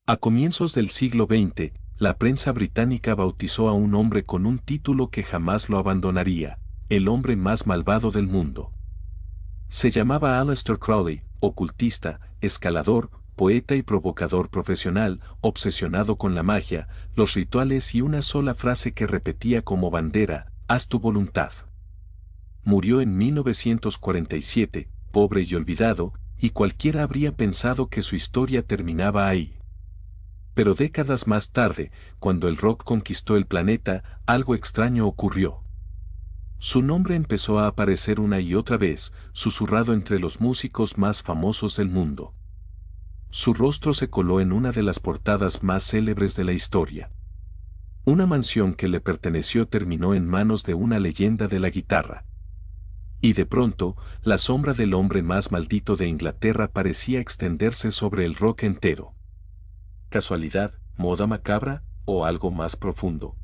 A comienzos del siglo XX, la prensa británica bautizó a un hombre con un título que jamás lo abandonaría: el hombre más malvado del mundo. Se llamaba Aleister Crowley, ocultista, escalador, poeta y provocador profesional, obsesionado con la magia, los rituales y una sola frase que repetía como bandera: haz tu voluntad. Murió en 1947, pobre y olvidado, y cualquiera habría pensado que su historia terminaba ahí. Pero décadas más tarde, cuando el rock conquistó el planeta, algo extraño ocurrió. Su nombre empezó a aparecer una y otra vez, susurrado entre los músicos más famosos del mundo. Su rostro se coló en una de las portadas más célebres de la historia. Una mansión que le perteneció terminó en manos de una leyenda de la guitarra. Y de pronto, la sombra del hombre más maldito de Inglaterra parecía extenderse sobre el rock entero. ¿Casualidad, moda macabra, o algo más profundo?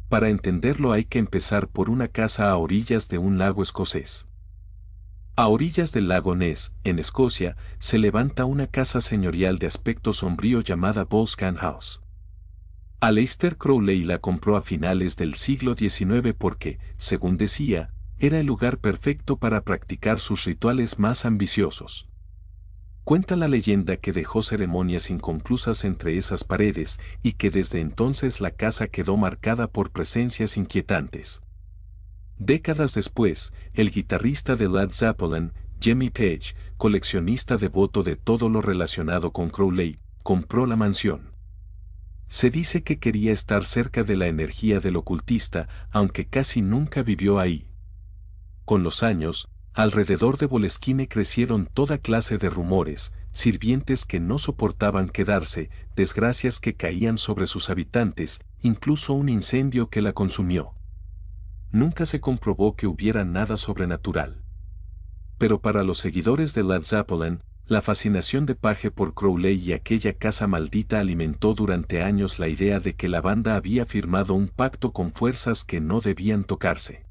Para entenderlo hay que empezar por una casa a orillas de un lago escocés. A orillas del lago Ness, en Escocia, se levanta una casa señorial de aspecto sombrío llamada Boscan House. Aleister Crowley la compró a finales del siglo XIX porque, según decía, era el lugar perfecto para practicar sus rituales más ambiciosos. Cuenta la leyenda que dejó ceremonias inconclusas entre esas paredes y que desde entonces la casa quedó marcada por presencias inquietantes. Décadas después, el guitarrista de Led Zeppelin, Jimmy Page, coleccionista devoto de todo lo relacionado con Crowley, compró la mansión. Se dice que quería estar cerca de la energía del ocultista, aunque casi nunca vivió ahí. Con los años, alrededor de Boleskine crecieron toda clase de rumores: sirvientes que no soportaban quedarse, desgracias que caían sobre sus habitantes, incluso un incendio que la consumió. Nunca se comprobó que hubiera nada sobrenatural. Pero para los seguidores de Led Zeppelin, la fascinación de Page por Crowley y aquella casa maldita alimentó durante años la idea de que la banda había firmado un pacto con fuerzas que no debían tocarse.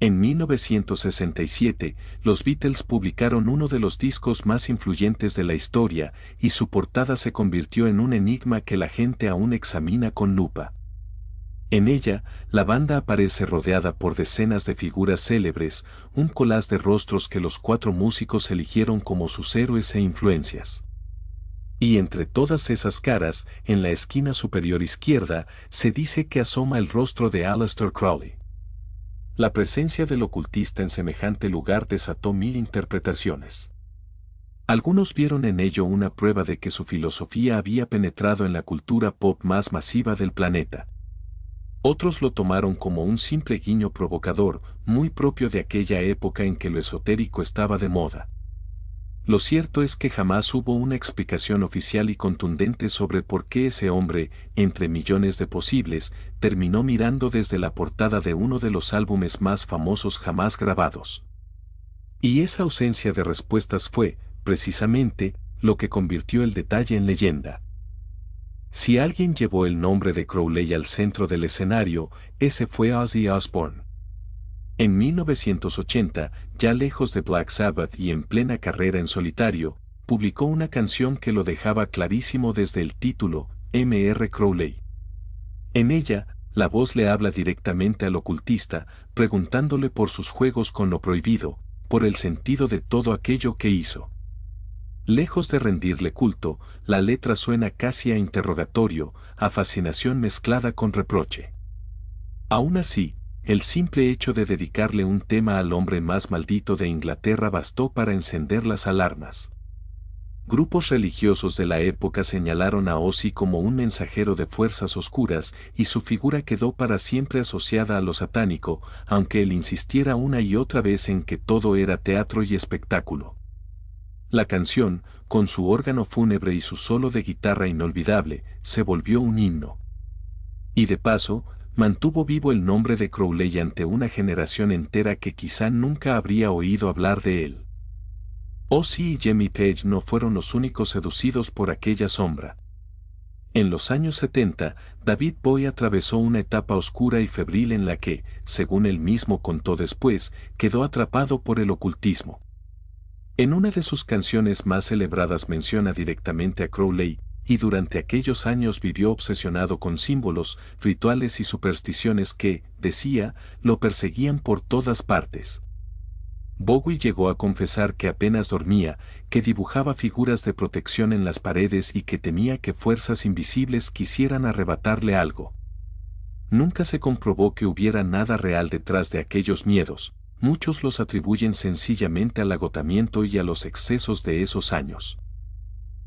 En 1967, los Beatles publicaron uno de los discos más influyentes de la historia, y su portada se convirtió en un enigma que la gente aún examina con lupa. En ella, la banda aparece rodeada por decenas de figuras célebres, un collage de rostros que los cuatro músicos eligieron como sus héroes e influencias. Y entre todas esas caras, en la esquina superior izquierda, se dice que asoma el rostro de Aleister Crowley. La presencia del ocultista en semejante lugar desató mil interpretaciones. Algunos vieron en ello una prueba de que su filosofía había penetrado en la cultura pop más masiva del planeta. Otros lo tomaron como un simple guiño provocador, muy propio de aquella época en que lo esotérico estaba de moda. Lo cierto es que jamás hubo una explicación oficial y contundente sobre por qué ese hombre, entre millones de posibles, terminó mirando desde la portada de uno de los álbumes más famosos jamás grabados. Y esa ausencia de respuestas fue, precisamente, lo que convirtió el detalle en leyenda. Si alguien llevó el nombre de Crowley al centro del escenario, ese fue Ozzy Osbourne. En 1980, ya lejos de Black Sabbath y en plena carrera en solitario, publicó una canción que lo dejaba clarísimo desde el título, Mr. Crowley. En ella, la voz le habla directamente al ocultista, preguntándole por sus juegos con lo prohibido, por el sentido de todo aquello que hizo. Lejos de rendirle culto, la letra suena casi a interrogatorio, a fascinación mezclada con reproche. Aún así, el simple hecho de dedicarle un tema al hombre más maldito de Inglaterra bastó para encender las alarmas. Grupos religiosos de la época señalaron a Ozzy como un mensajero de fuerzas oscuras, y su figura quedó para siempre asociada a lo satánico, aunque él insistiera una y otra vez en que todo era teatro y espectáculo. La canción, con su órgano fúnebre y su solo de guitarra inolvidable, se volvió un himno. Y de paso, mantuvo vivo el nombre de Crowley ante una generación entera que quizá nunca habría oído hablar de él. Ozzy y Jimmy Page no fueron los únicos seducidos por aquella sombra. En los años 70, David Bowie atravesó una etapa oscura y febril en la que, según él mismo contó después, quedó atrapado por el ocultismo. En una de sus canciones más celebradas menciona directamente a Crowley, y durante aquellos años vivió obsesionado con símbolos, rituales y supersticiones que, decía, lo perseguían por todas partes. Bowie llegó a confesar que apenas dormía, que dibujaba figuras de protección en las paredes y que temía que fuerzas invisibles quisieran arrebatarle algo. Nunca se comprobó que hubiera nada real detrás de aquellos miedos, muchos los atribuyen sencillamente al agotamiento y a los excesos de esos años.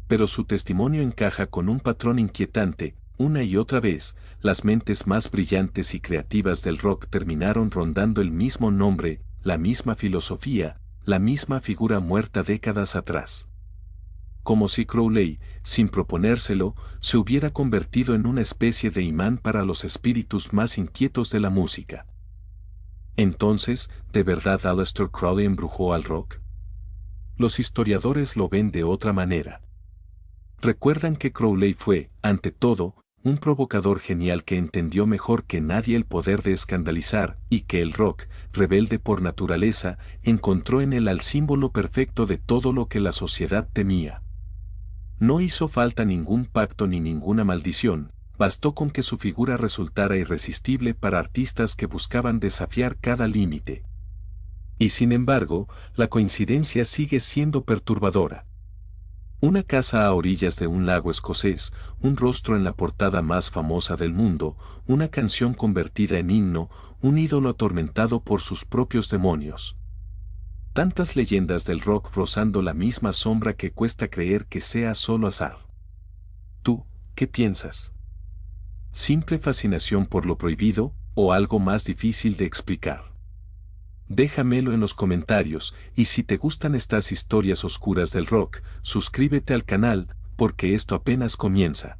Pero su testimonio encaja con un patrón inquietante. Una y otra vez, las mentes más brillantes y creativas del rock terminaron rondando el mismo nombre, la misma filosofía, la misma figura muerta décadas atrás. Como si Crowley, sin proponérselo, se hubiera convertido en una especie de imán para los espíritus más inquietos de la música. Entonces, ¿de verdad Aleister Crowley embrujó al rock? Los historiadores lo ven de otra manera. Recuerdan que Crowley fue, ante todo, un provocador genial que entendió mejor que nadie el poder de escandalizar, y que el rock, rebelde por naturaleza, encontró en él al símbolo perfecto de todo lo que la sociedad temía. No hizo falta ningún pacto ni ninguna maldición, bastó con que su figura resultara irresistible para artistas que buscaban desafiar cada límite. Y sin embargo, la coincidencia sigue siendo perturbadora. Una casa a orillas de un lago escocés, un rostro en la portada más famosa del mundo, una canción convertida en himno, un ídolo atormentado por sus propios demonios. Tantas leyendas del rock rozando la misma sombra que cuesta creer que sea solo azar. ¿Tú, qué piensas? ¿Simple fascinación por lo prohibido, o algo más difícil de explicar? Déjamelo en los comentarios, y si te gustan estas historias oscuras del rock, suscríbete al canal, porque esto apenas comienza.